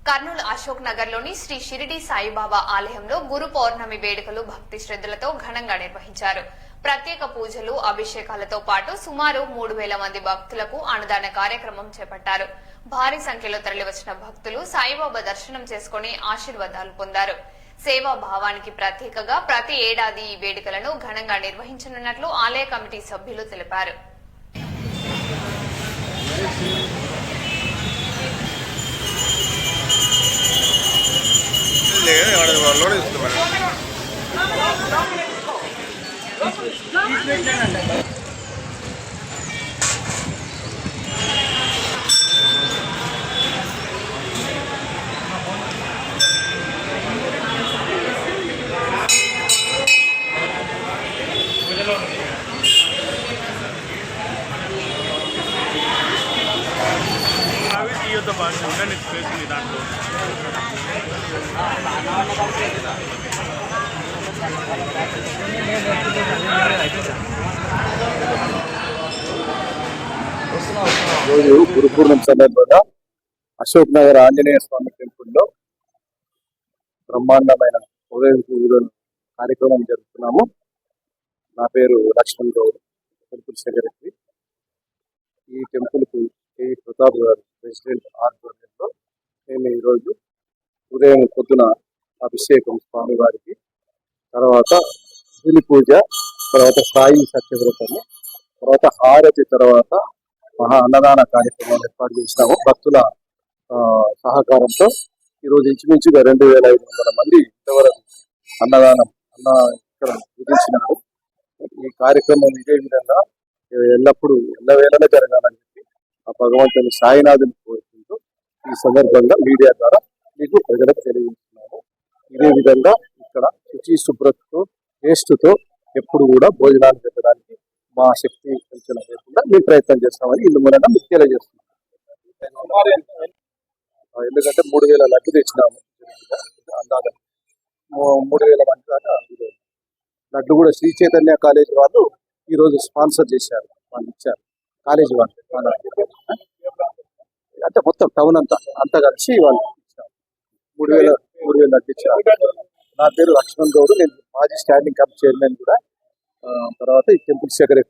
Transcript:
కర్నూలు అశోక్ నగర్ లోని శ్రీ షిరిడి సాయిబాబా ఆలయంలో గురు పౌర్ణమి వేడుకలు భక్తి శ్రద్ధలతో ఘనంగా నిర్వహించారు. ప్రత్యేక పూజలు, అభిషేకాలతో పాటు సుమారు 3000 మంది భక్తులకు అన్నదాన కార్యక్రమం చేపట్టారు. భారీ సంఖ్యలో తరలివచ్చిన భక్తులు సాయిబాబా దర్శనం చేసుకుని ఆశీర్వాదాలు పొందారు. సేవా భావానికి ప్రతీకగా ప్రతి ఏడాది ఈ వేడుకలను ఘనంగా నిర్వహించనున్నట్లు ఆలయ కమిటీ సభ్యులు తెలిపారు. దాంట్లో రోజు గురు పూర్ణిమ సందర్భంగా అశోక్ నగర్ ఆంజనేయ స్వామి టెంపుల్లో బ్రహ్మాండమైన ఉదయం పూజలు కార్యక్రమం జరుపుతున్నాము. నా పేరు లక్ష్మణ్ గౌడ్, టెంపుల్ సెక్రటరీ. ఈ టెంపుల్ కు కే ప్రతాప్ గారు ప్రెసిడెంట్ ఆధ్వర్యంలో మేము ఈరోజు ఉదయం పొద్దున అభిషేకం స్వామివారికి, తర్వాత శివుని పూజ, తర్వాత సాయి సత్యవ్రతము, తర్వాత హారతి, తర్వాత మహా అన్నదాన కార్యక్రమాలు ఏర్పాటు చేసినాము. భక్తుల సహకారంతో ఈరోజు ఇంచుమించుగా 2500 మంది ఇంతవరకు అన్నదానం ఇక్కడ విధించినారు. ఈ కార్యక్రమం ఇదే విధంగా ఎల్లప్పుడూ ఎల్లవేళలా జరగాలని చెప్పి ఆ భగవంతుని సాయినాథుని కోరుకుంటూ ఈ సందర్భంగా మీడియా ద్వారా మీకు ప్రజలకు తెలియజేస్తున్నాము. ఇదే విధంగా ఇక్కడ శుచి శుభ్రతతో టేస్ట్తో ఎప్పుడు కూడా భోజనాలు పెట్టడానికి మా శక్తి అంచనా లేకుండా మేము ప్రయత్నం చేస్తామని ఇందు మూలంగా మీకు తెలియజేస్తున్నాం. ఎందుకంటే 3000 లడ్డు తెచ్చినాము. అందాక 3000 మంది దాకా లడ్డు కూడా శ్రీ చైతన్య కాలేజ్ వాళ్ళు ఈరోజు స్పాన్సర్ చేశారు, వాళ్ళు ఇచ్చారు. కాలేజీ వాళ్ళు అంటే మొత్తం టౌన్ అంతా కలిసి వాళ్ళు ఇచ్చారు. 3000 లడ్డు ఇచ్చారు. నా పేరు లక్ష్మణ్ గౌడ్, నేను మాజీ స్టాండింగ్ కమిటీ చైర్మన్ కూడా, తర్వాత ఈ టెంపుల్ సెక్రటరీ.